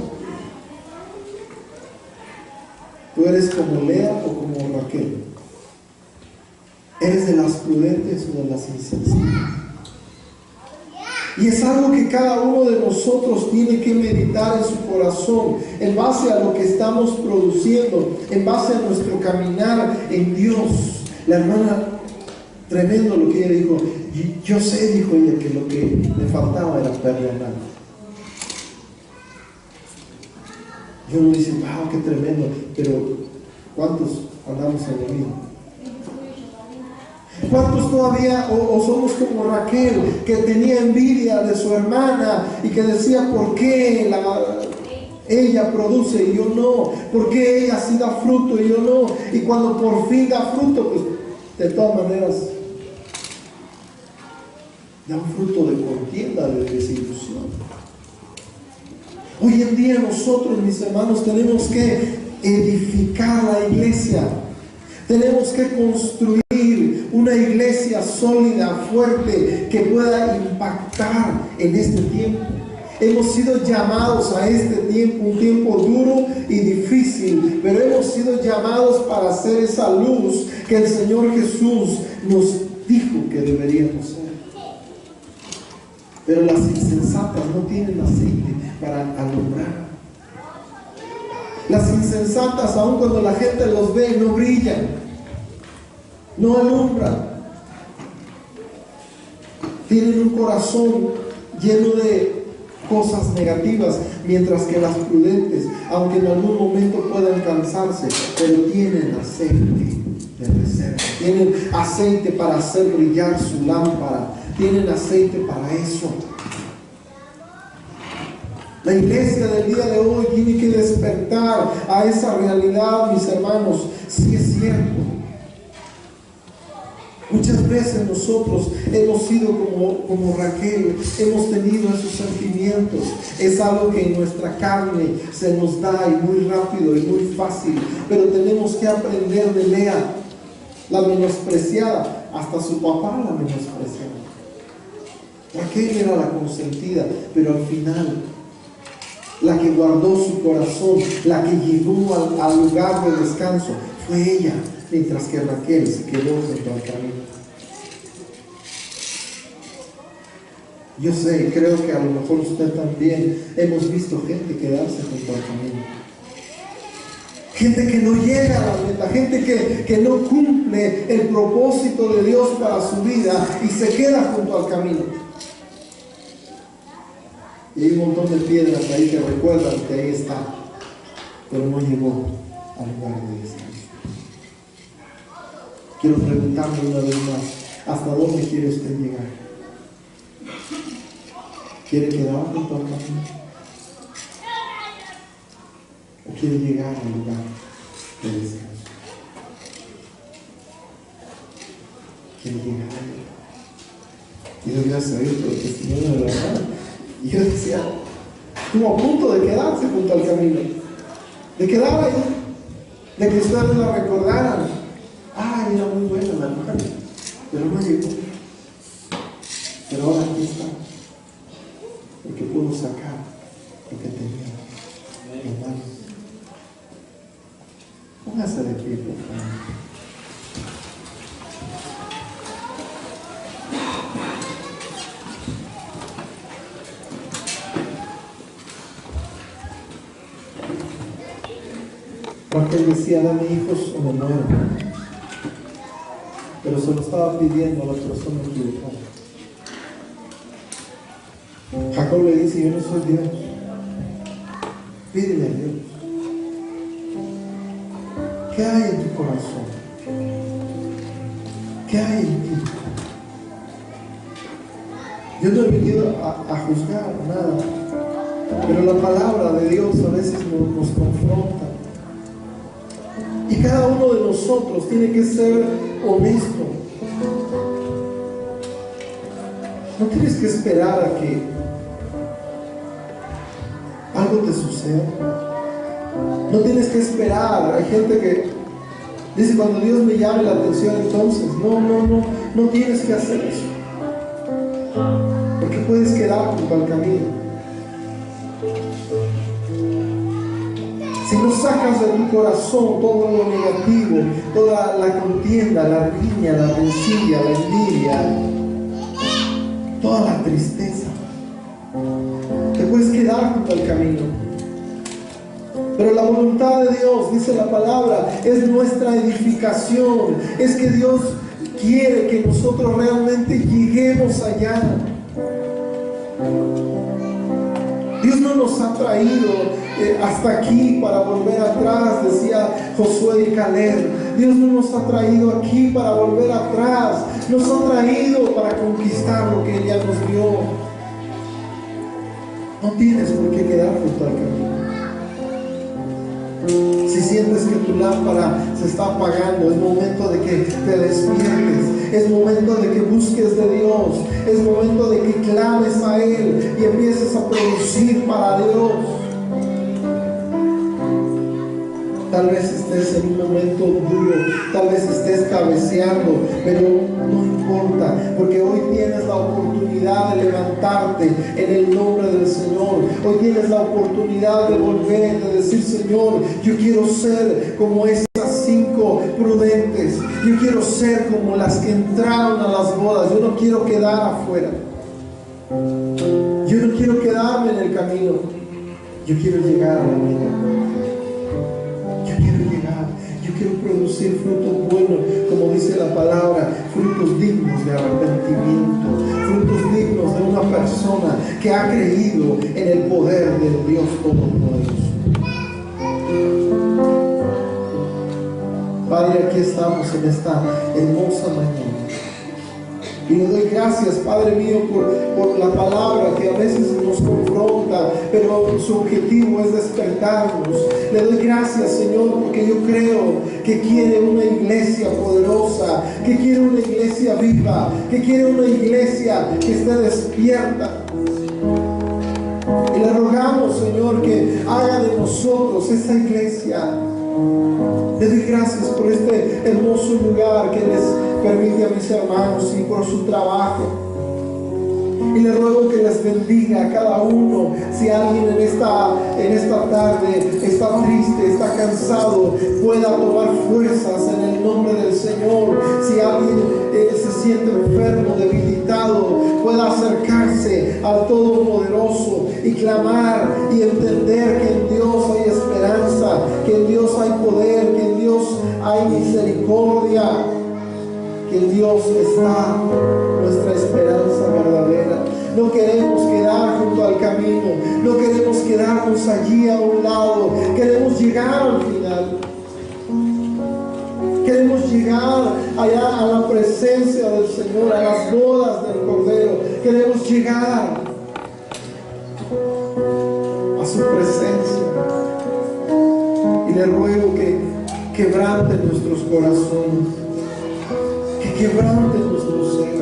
¿Tú eres como Lea o como Raquel? ¿Eres de las prudentes o de las insensatas? Y es algo que cada uno de nosotros tiene que meditar en su corazón, en base a lo que estamos produciendo, en base a nuestro caminar en Dios. La hermana, tremendo lo que ella dijo. Yo sé, dijo ella, que lo que me faltaba era perdonar. Yo no dice, wow, qué tremendo, pero ¿cuántos andamos en lo mismo? ¿Cuántos todavía o somos como Raquel, que tenía envidia de su hermana y que decía, ¿por qué ella produce y yo no? ¿Por qué ella sí da fruto y yo no? Y cuando por fin da fruto, pues de todas maneras da un fruto de contienda, de desilusión. Hoy en día nosotros, mis hermanos, tenemos que edificar la iglesia. Tenemos que construir una iglesia sólida, fuerte, que pueda impactar en este tiempo. Hemos sido llamados a este tiempo, un tiempo duro y difícil, pero hemos sido llamados para ser esa luz que el Señor Jesús nos dijo que deberíamos ser. Pero las insensatas no tienen aceite para alumbrar. Las insensatas, aun cuando la gente los ve, no brillan, no alumbran. Tienen un corazón lleno de cosas negativas, mientras que las prudentes, aunque en algún momento puedan cansarse, pero tienen aceite de reserva, tienen aceite para hacer brillar su lámpara, tienen aceite para eso. La iglesia del día de hoy tiene que despertar a esa realidad, mis hermanos. Sí es cierto, Muchas veces nosotros hemos sido como Raquel, hemos tenido esos sentimientos. Es algo que en nuestra carne se nos da y muy rápido y muy fácil, pero tenemos que aprender de Lea, la menospreciada. Hasta su papá la menospreciaba. Raquel era la consentida, pero al final la que guardó su corazón, la que llegó al lugar de descanso, fue ella, mientras que Raquel se quedó junto al camino. Yo sé, creo que a lo mejor usted también hemos visto gente quedarse junto al camino. Gente que no llega a la meta, gente que no cumple el propósito de Dios para su vida y se queda junto al camino. Y hay un montón de piedras ahí que recuerdan que ahí está, pero no llegó al lugar de descanso. Quiero preguntarle una vez más, ¿hasta dónde quiere usted llegar? ¿Quiere quedar junto al camino? ¿O quiere llegar al lugar de descanso? ¿Quiere llegar ahí? Y Dios gracias a Dios por el testimonio de la hermana. Y yo decía, estuvo a punto de quedarse junto al camino, de quedar ahí, de que ustedes la recordaran. Ay, era muy buena la mujer, pero no llegó. Pero ahora aquí está, porque pudo sacar lo que tenía en manos. Póngase de pie, por favor. Raquel decía, dame hijos o me muero. Pero se lo estaba pidiendo a la persona equivocada. Jacob le dice, yo no soy Dios. Pídele a Dios. ¿Qué hay en tu corazón? ¿Qué hay en ti? Yo no he venido a juzgar nada, pero la palabra de Dios a veces nos confronta. Y cada uno de nosotros tiene que ser honesto. No tienes que esperar a que algo te suceda. No tienes que esperar. Hay gente que dice, cuando Dios me llame la atención, entonces. No tienes que hacer eso. Porque puedes quedar junto al camino. Si no sacas de tu corazón todo lo negativo, toda la contienda, la riña, la rencilla, la envidia, toda la tristeza, te puedes quedar junto al camino. Pero la voluntad de Dios, dice la palabra, es nuestra edificación. Es que Dios quiere que nosotros realmente lleguemos allá. Dios no nos ha traído hasta aquí para volver atrás, decía Josué y Caleb. Dios no nos ha traído aquí para volver atrás, nos ha traído para conquistar lo que Él ya nos dio. No tienes por qué quedar junto al camino. Si sientes que tu lámpara se está apagando, es momento de que te despiertes, es momento de que busques de Dios, es momento de que clames a Él y empieces a producir para Dios. Tal vez estés en un momento duro, tal vez estés cabeceando, pero no importa, porque hoy tienes la oportunidad de levantarte en el nombre del Señor. Hoy tienes la oportunidad de volver, de decir, Señor, yo quiero ser como esas 5 prudentes, yo quiero ser como las que entraron a las bodas, yo no quiero quedar afuera, yo no quiero quedarme en el camino, yo quiero llegar a la meta. Yo quiero producir frutos buenos, como dice la palabra, frutos dignos de arrepentimiento, frutos dignos de una persona que ha creído en el poder del Dios Todopoderoso. Padre, aquí estamos en esta hermosa mañana. Y le doy gracias, Padre mío, por la palabra que a veces nos confronta, pero su objetivo es despertarnos. Le doy gracias, Señor, porque yo creo que quiere una iglesia poderosa, que quiere una iglesia viva, que quiere una iglesia que esté despierta. Y le rogamos, Señor, que haga de nosotros esa iglesia. Le doy gracias por este hermoso lugar que les permite a mis hermanos y por su trabajo. Y le ruego que les bendiga a cada uno. Si alguien en esta tarde está triste, está cansado, pueda tomar fuerzas en el nombre del Señor. Si alguien se siente enfermo, debilitado, pueda acercarse al Todopoderoso y clamar y entender que en Dios hay esperanza, que en Dios hay poder, que en Dios hay misericordia, que en Dios está nuestra esperanza verdadera. No queremos quedar junto al camino, no queremos quedarnos allí a un lado, queremos llegar al final. Queremos llegar allá a la presencia del Señor, a las bodas del Cordero. Queremos llegar a su presencia. Y le ruego que quebrante nuestros corazones, que quebrante nuestro ser,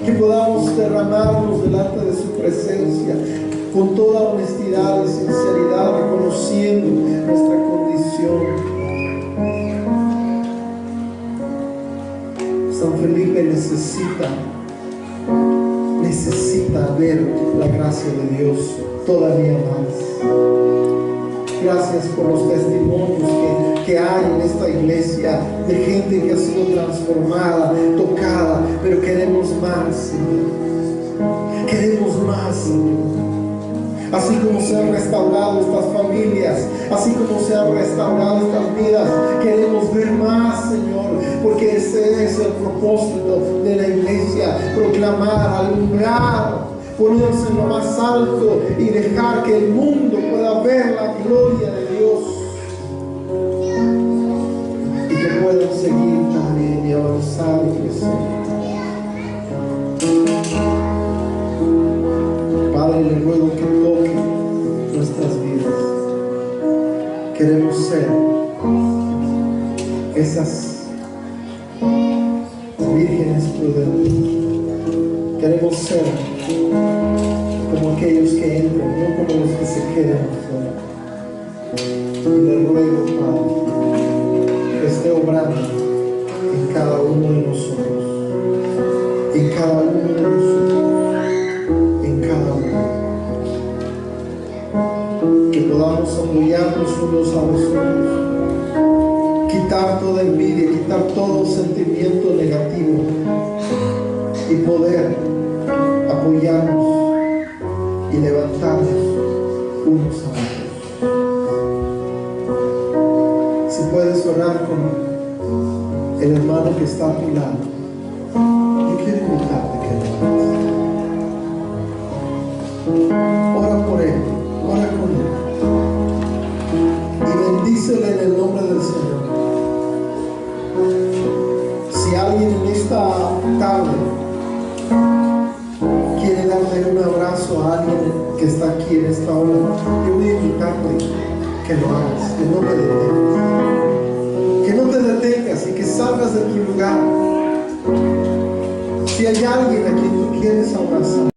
que podamos derramarnos delante de su presencia con toda honestidad y sinceridad, reconociendo nuestra condición. San Felipe necesita ver la gracia de Dios todavía más. Gracias por los testimonios que hay en esta iglesia de gente que ha sido transformada, tocada, pero queremos más, Señor. Queremos más, Señor. Así como se han restaurado estas familias, así como se han restaurado estas vidas, queremos ver más, Señor, porque ese es el propósito de la iglesia: proclamar, alumbrar, ponerse en lo más alto y dejar que el mundo pueda ver la gloria de Dios y que puedan seguir también y avanzar y crecer. Padre, le ruego que toque nuestras vidas. Queremos ser esas vírgenes prudentes. Queremos ser como aquellos que entran, no como los que se quedan afuera. Y le ruego, Padre, que esté obrando en cada uno de nosotros, en cada uno de nosotros, en cada uno. Que podamos apoyarnos unos a los otros, quitar toda envidia, quitar todo sentimiento negativo y poder apoyarnos y levantarnos unos a otros. Si puedes orar con el hermano que está a tu lado, yo quiero invitarte que lo hagas. Ora por él, ora con él y bendícele en el nombre del Señor. Si alguien en esta tarde quiere darle un abrazo a alguien que está aquí en esta hora, yo voy a invitarte que lo hagas, que no te detengas, que no te detengas y que salgas de tu lugar. Si hay alguien a quien tú quieres abrazar,